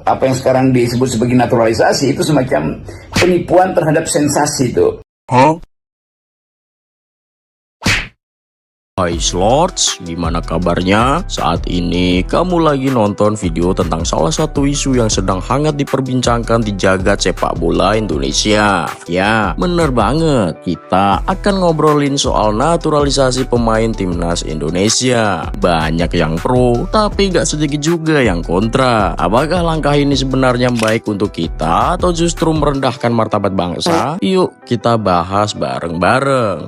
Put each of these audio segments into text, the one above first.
apa yang sekarang disebut sebagai naturalisasi itu semacam penipuan terhadap sensasi itu. Hai Slords, gimana kabarnya? Saat ini kamu lagi nonton video tentang salah satu isu yang sedang hangat diperbincangkan di jagat sepak bola Indonesia. Ya, bener banget. Kita akan ngobrolin soal naturalisasi pemain timnas Indonesia. Banyak yang pro, tapi gak sedikit juga yang kontra. Apakah langkah ini sebenarnya baik untuk kita atau justru merendahkan martabat bangsa? Yuk kita bahas bareng-bareng.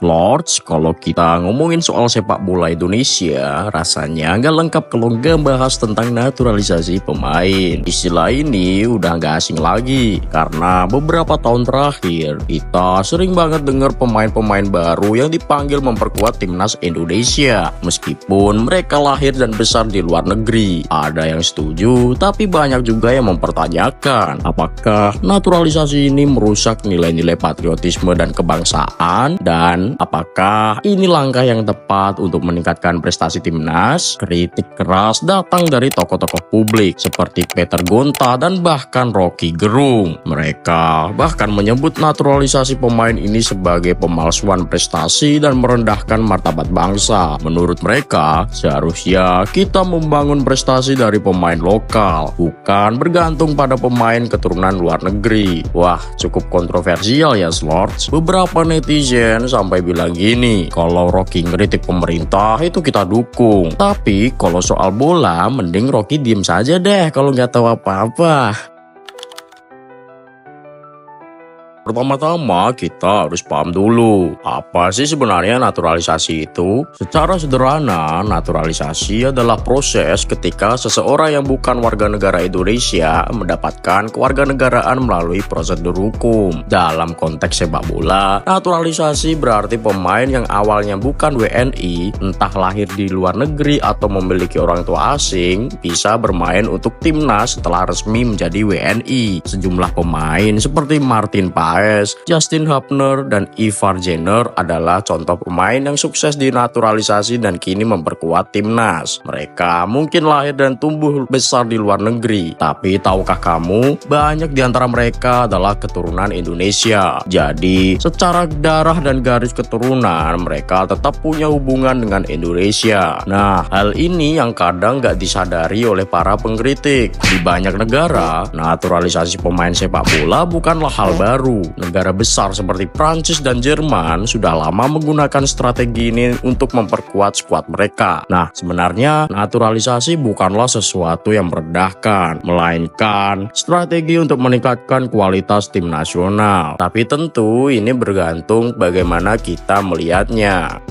Lords, kalau kita ngomongin soal sepak bola Indonesia, rasanya nggak lengkap kalau nggak bahas tentang naturalisasi pemain. Istilah ini udah nggak asing lagi, karena beberapa tahun terakhir, kita sering banget dengar pemain-pemain baru yang dipanggil memperkuat timnas Indonesia. Meskipun mereka lahir dan besar di luar negeri. Ada yang setuju, tapi banyak juga yang mempertanyakan, apakah naturalisasi ini merusak nilai-nilai patriotisme dan kebangsaan, dan apakah ini langkah yang tepat untuk meningkatkan prestasi timnas? Kritik keras datang dari tokoh-tokoh publik seperti Peter Gonta dan bahkan Rocky Gerung. Mereka bahkan menyebut naturalisasi pemain ini sebagai pemalsuan prestasi dan merendahkan martabat bangsa. Menurut mereka, seharusnya kita membangun prestasi dari pemain lokal, bukan bergantung pada pemain keturunan luar negeri. Wah, cukup kontroversial ya Slords. Beberapa netizen sampai bilang gini, kalau Rocky ngeritik pemerintah itu kita dukung, tapi kalau soal bola mending Rocky diem saja deh kalau nggak tahu apa-apa. Pertama-tama kita harus paham dulu, apa sih sebenarnya naturalisasi itu? Secara sederhana, naturalisasi adalah proses ketika seseorang yang bukan warga negara Indonesia mendapatkan kewarganegaraan melalui prosedur hukum. Dalam konteks sepak bola, naturalisasi berarti pemain yang awalnya bukan WNI, entah lahir di luar negeri atau memiliki orang tua asing, bisa bermain untuk timnas setelah resmi menjadi WNI. Sejumlah pemain seperti Martin Paes, Justin Hubner, dan Ivar Jenner adalah contoh pemain yang sukses dinaturalisasi dan kini memperkuat timnas. Mereka mungkin lahir dan tumbuh besar di luar negeri, tapi tahukah kamu, banyak di antara mereka adalah keturunan Indonesia. Jadi, secara darah dan garis keturunan, mereka tetap punya hubungan dengan Indonesia. Nah, hal ini yang kadang gak disadari oleh para pengkritik. Di banyak negara, naturalisasi pemain sepak bola bukanlah hal baru. Negara besar seperti Prancis dan Jerman sudah lama menggunakan strategi ini untuk memperkuat skuad mereka. Nah, sebenarnya naturalisasi bukanlah sesuatu yang merendahkan, melainkan strategi untuk meningkatkan kualitas tim nasional. Tapi tentu ini bergantung bagaimana kita melihatnya.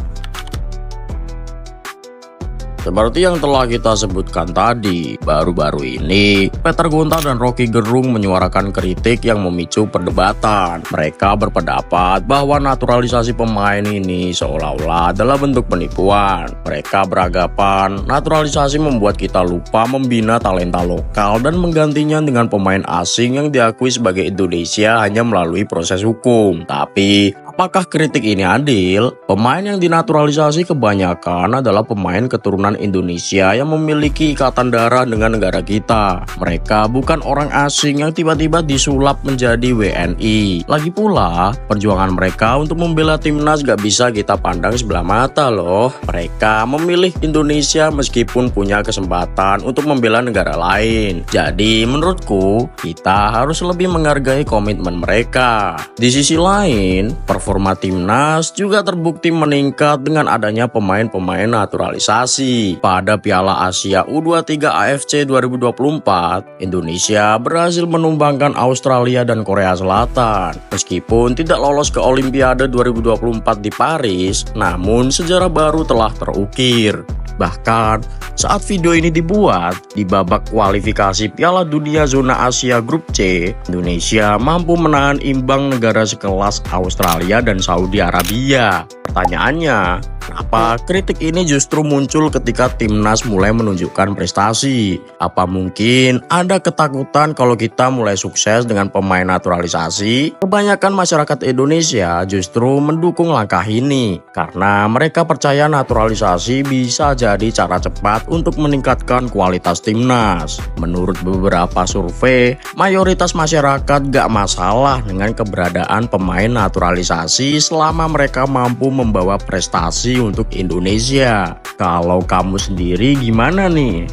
Seperti yang telah kita sebutkan tadi, baru-baru ini Peter Gonta dan Rocky Gerung menyuarakan kritik yang memicu perdebatan. Mereka berpendapat bahwa naturalisasi pemain ini seolah-olah adalah bentuk penipuan. Mereka beranggapan naturalisasi membuat kita lupa membina talenta lokal dan menggantinya dengan pemain asing yang diakui sebagai Indonesia hanya melalui proses hukum. Tapi, apakah kritik ini adil? Pemain yang dinaturalisasi kebanyakan adalah pemain keturunan Indonesia yang memiliki ikatan darah dengan negara kita. Mereka bukan orang asing yang tiba-tiba disulap menjadi WNI. Lagi pula, perjuangan mereka untuk membela timnas gak bisa kita pandang sebelah mata loh. Mereka memilih Indonesia meskipun punya kesempatan untuk membela negara lain. Jadi menurutku, kita harus lebih menghargai komitmen mereka. Di sisi lain, performa timnas juga terbukti meningkat dengan adanya pemain-pemain naturalisasi. Pada Piala Asia U23 AFC 2024, Indonesia berhasil menumbangkan Australia dan Korea Selatan. Meskipun tidak lolos ke Olimpiade 2024 di Paris, namun sejarah baru telah terukir. Bahkan, saat video ini dibuat, di babak kualifikasi Piala Dunia Zona Asia Grup C, Indonesia mampu menahan imbang negara sekelas Australia dan Saudi Arabia. Pertanyaannya, kenapa Kenapa kritik ini justru muncul ketika timnas mulai menunjukkan prestasi? Apa mungkin ada ketakutan kalau kita mulai sukses dengan pemain naturalisasi? Kebanyakan masyarakat Indonesia justru mendukung langkah ini karena mereka percaya naturalisasi bisa jadi cara cepat untuk meningkatkan kualitas timnas. Menurut beberapa survei, mayoritas masyarakat gak masalah dengan keberadaan pemain naturalisasi selama mereka mampu membawa prestasi untuk Indonesia. Kalau kamu sendiri gimana nih?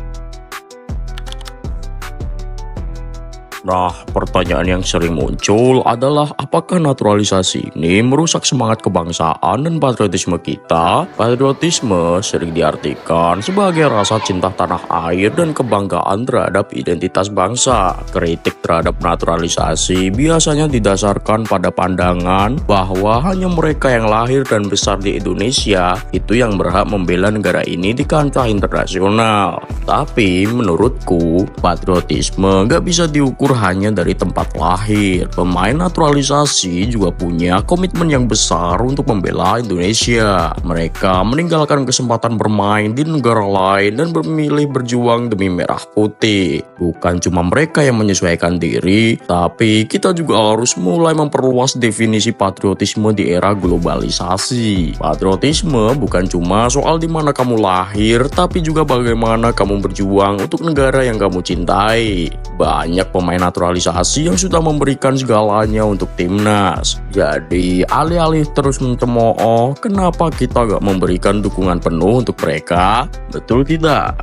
Nah, pertanyaan yang sering muncul adalah apakah naturalisasi ini merusak semangat kebangsaan dan patriotisme kita? Patriotisme sering diartikan sebagai rasa cinta tanah air dan kebanggaan terhadap identitas bangsa. Kritik terhadap naturalisasi biasanya didasarkan pada pandangan bahwa hanya mereka yang lahir dan besar di Indonesia itu yang berhak membela negara ini di kancah internasional. Tapi menurutku, patriotisme gak bisa diukur hanya dari tempat lahir. Pemain naturalisasi juga punya komitmen yang besar untuk membela Indonesia. Mereka meninggalkan kesempatan bermain di negara lain dan memilih berjuang demi merah putih. Bukan cuma mereka yang menyesuaikan diri, tapi kita juga harus mulai memperluas definisi patriotisme di era globalisasi. Patriotisme bukan cuma soal di mana kamu lahir, tapi juga bagaimana kamu berjuang untuk negara yang kamu cintai. Banyak pemain naturalisasi yang sudah memberikan segalanya untuk timnas. Jadi alih-alih terus mencemooh, kenapa kita gak memberikan dukungan penuh untuk mereka? Betul tidak?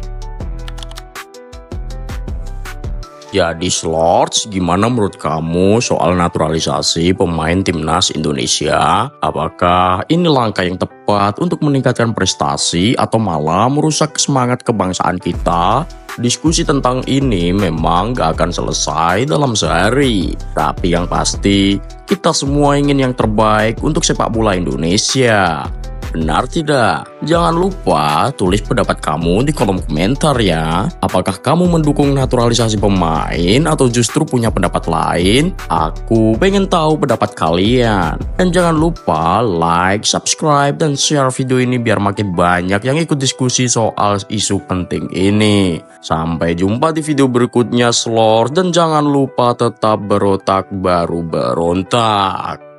Jadi Slords, gimana menurut kamu soal naturalisasi pemain timnas Indonesia? Apakah ini langkah yang tepat untuk meningkatkan prestasi atau malah merusak semangat kebangsaan kita? Diskusi tentang ini memang gak akan selesai dalam sehari. Tapi yang pasti, kita semua ingin yang terbaik untuk sepak bola Indonesia. Benar tidak? Jangan lupa tulis pendapat kamu di kolom komentar ya. Apakah kamu mendukung naturalisasi pemain atau justru punya pendapat lain? Aku pengen tahu pendapat kalian. Dan jangan lupa like, subscribe, dan share video ini biar makin banyak yang ikut diskusi soal isu penting ini. Sampai jumpa di video berikutnya, Slor. Dan jangan lupa tetap berotak baru berontak.